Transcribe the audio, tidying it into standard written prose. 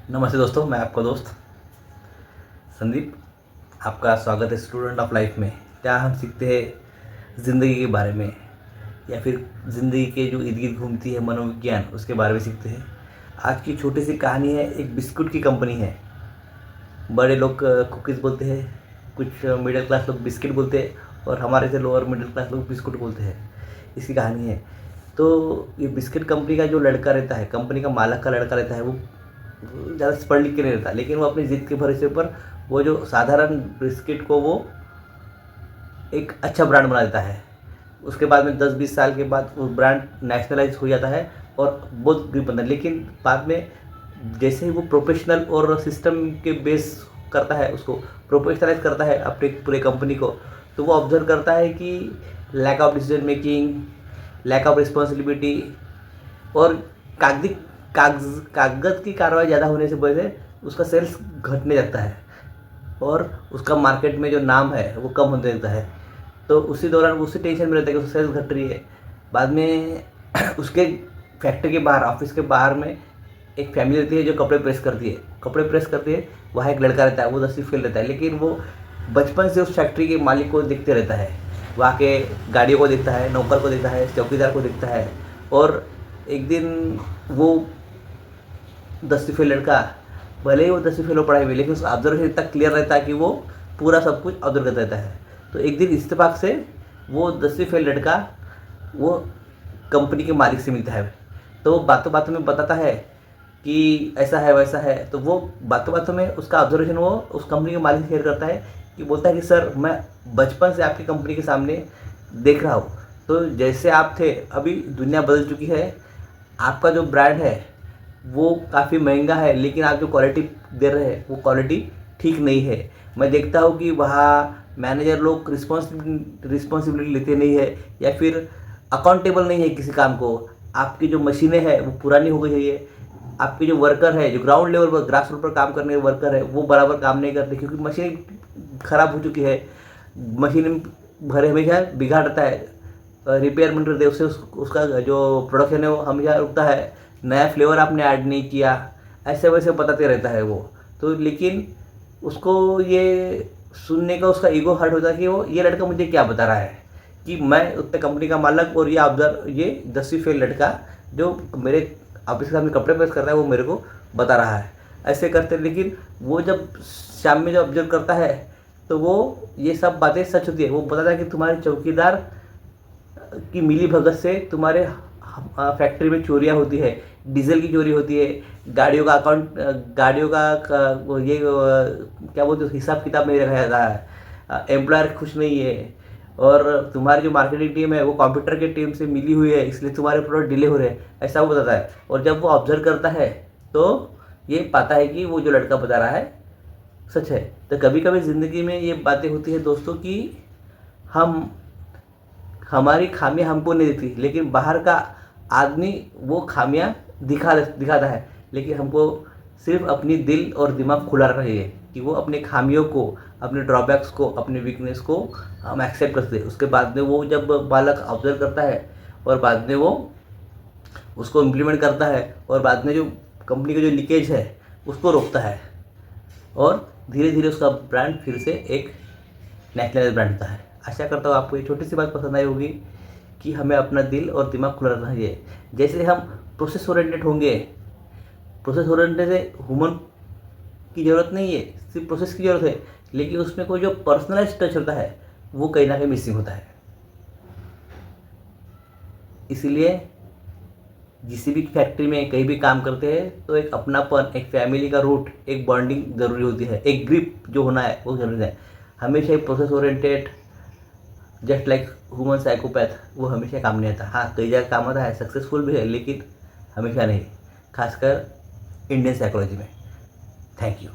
नमस्ते दोस्तों, मैं आपका दोस्त संदीप। आपका स्वागत है स्टूडेंट ऑफ लाइफ में, जहाँ हम सीखते हैं ज़िंदगी के बारे में या फिर ज़िंदगी के जो इर्द गिर्द घूमती है मनोविज्ञान, उसके बारे में सीखते हैं। आज की छोटी सी कहानी है। एक बिस्कुट की कंपनी है। बड़े लोग कुकीज़ बोलते हैं, कुछ मिडिल क्लास लोग बिस्किट बोलते हैं और हमारे से लोअर मिडिल क्लास लोग बिस्कुट बोलते हैं। इसकी कहानी है। तो ये बिस्किट कंपनी का जो लड़का रहता है, कंपनी का मालिक का लड़का रहता है, वो ज़्यादा पढ़ लिख के नहीं रहता, लेकिन वो अपनी ज़िद के भरोसे पर वो जो साधारण बिस्किट को वो एक अच्छा ब्रांड बना देता है। उसके बाद में 10-20 साल के बाद वो ब्रांड नेशनलाइज हो जाता है और बहुत ग्रिप बनता है। लेकिन बाद में जैसे ही वो प्रोफेशनल और सिस्टम के बेस करता है, उसको प्रोफेशनलाइज करता है अपने पूरे कंपनी को, तो वो ऑब्जर्व करता है कि lack of decision making, lack of responsibility और कागजी कागज की कार्रवाई ज़्यादा होने से वजह से उसका सेल्स घटने लगता है और उसका मार्केट में जो नाम है वो कम होने लगता है। तो उसी दौरान उसी टेंशन में रहता है कि उसकी सेल्स घट रही है। बाद में उसके फैक्ट्री के बाहर, ऑफिस के बाहर में एक फैमिली रहती है जो कपड़े प्रेस करती है। कपड़े प्रेस करती है, वहाँ एक लड़का रहता है, वो 10वीं फेल रहता है, लेकिन वो बचपन से उस फैक्ट्री के मालिक को देखते रहता है। वहाँ के गाड़ियों को देखता है, नौकर को देखता है, चौकीदार को देखता है। और एक दिन वो 10वीं फेल लड़का, भले ही वो 10वीं फेल हो पढ़ाई में, लेकिन उसका ऑब्जर्वेशन इतना क्लियर रहता है कि वो पूरा सब कुछ ऑब्जर्व करता रहता है। तो एक दिन इत्तेफाक से वो 10वीं फेल लड़का वो कंपनी के मालिक से मिलता है। तो वो बातों बातों में बताता है कि ऐसा है वैसा है। तो वो बातों बातों में उसका ऑब्जर्वेशन वो उस कंपनी के मालिक से शेयर करता है कि बोलता है कि सर, मैं बचपन से आपकी कंपनी के सामने देख रहा हूँ। तो जैसे आप थे, अभी दुनिया बदल चुकी है। आपका जो ब्रांड है वो काफ़ी महंगा है, लेकिन आप जो क्वालिटी दे रहे हैं वो क्वालिटी ठीक नहीं है। मैं देखता हूँ कि वहाँ मैनेजर लोग रिस्पॉन्सिबिलिटी लेते नहीं है या फिर अकाउंटेबल नहीं है किसी काम को। आपकी जो मशीनें हैं वो पुरानी हो गई है। आपके जो वर्कर है, जो ग्राउंड लेवल पर, ग्रास रूट पर काम करने के वर्कर है, वो बराबर काम नहीं करते क्योंकि मशीन ख़राब हो चुकी है। मशीन भरे हमेशा बिगाड़ रहता है, रिपेयरमेंट करते उससे उसका जो प्रोडक्शन है वो हमेशा रुकता है। नया फ्लेवर आपने ऐड नहीं किया, ऐसे वैसे बताते रहता है वो। तो लेकिन उसको ये सुनने का उसका ईगो हर्ट होता है कि वो ये लड़का मुझे क्या बता रहा है कि मैं उतने कंपनी का मालिक और ये 10वीं फेल लड़का जो मेरे ऑफिस के सामने कपड़े प्रेस कर रहा है वो मेरे को बता रहा है, ऐसे करते। लेकिन वो जब शाम में जब ऑब्जर्व करता है तो वो ये सब बातें सच होती है। वो बताता है कि तुम्हारे चौकीदार की मिली भगत से तुम्हारे फैक्ट्री में चोरियां होती है, डीजल की चोरी होती है, गाड़ियों का अकाउंट, गाड़ियों का ये क्या बोलते हैं, हिसाब किताब नहीं रखा जाता है, एम्प्लॉयर खुश नहीं है और तुम्हारी जो मार्केटिंग टीम है वो कंप्यूटर की टीम से मिली हुई है, इसलिए तुम्हारे प्रोडक्ट डिले हो रहे हैं, ऐसा वो बताता है। और जब वो ऑब्जर्व करता है तो ये पाता है कि वो जो लड़का बता रहा है सच है। तो कभी कभी ज़िंदगी में ये बातें होती है दोस्तों कि हम हमारी खामियां हमको नहीं दिखती, लेकिन बाहर का आदमी वो खामियां दिखाता है। लेकिन हमको सिर्फ अपनी दिल और दिमाग खुला रखना चाहिए कि वो अपने खामियों को, अपने ड्रॉबैक्स को, अपने वीकनेस को हम एक्सेप्ट करते हैं। उसके बाद में वो जब बालक ऑब्जर्व करता है और बाद में वो उसको इम्प्लीमेंट करता है और बाद में जो कंपनी का जो लीकेज है उसको रोकता है और धीरे धीरे उसका ब्रांड फिर से एक नेशनल ब्रांड होता है। आशा करता हूँ आपको ये छोटी सी बात पसंद आई होगी कि हमें अपना दिल और दिमाग खुला रखना चाहिए। जैसे हम प्रोसेस ओरिएंटेड होंगे, प्रोसेस ओरिएंटेड से ह्यूमन की ज़रूरत नहीं है, सिर्फ प्रोसेस की ज़रूरत है, लेकिन उसमें कोई जो पर्सनलाइज टच होता है वो कहीं ना कहीं मिसिंग होता है। इसीलिए किसी भी फैक्ट्री में कहीं भी काम करते हैं तो एक अपनापन, एक फैमिली का रूट, एक बॉन्डिंग ज़रूरी होती है, एक ग्रिप जो होना है वो ज़रूरी है। हमेशा एक process oriented just like human psychopath वो हमेशा काम नहीं आता। हाँ, कई जगह काम आता है, सक्सेसफुल भी है, लेकिन हमेशा नहीं, खासकर इंडियन साइकोलॉजी में। Thank you.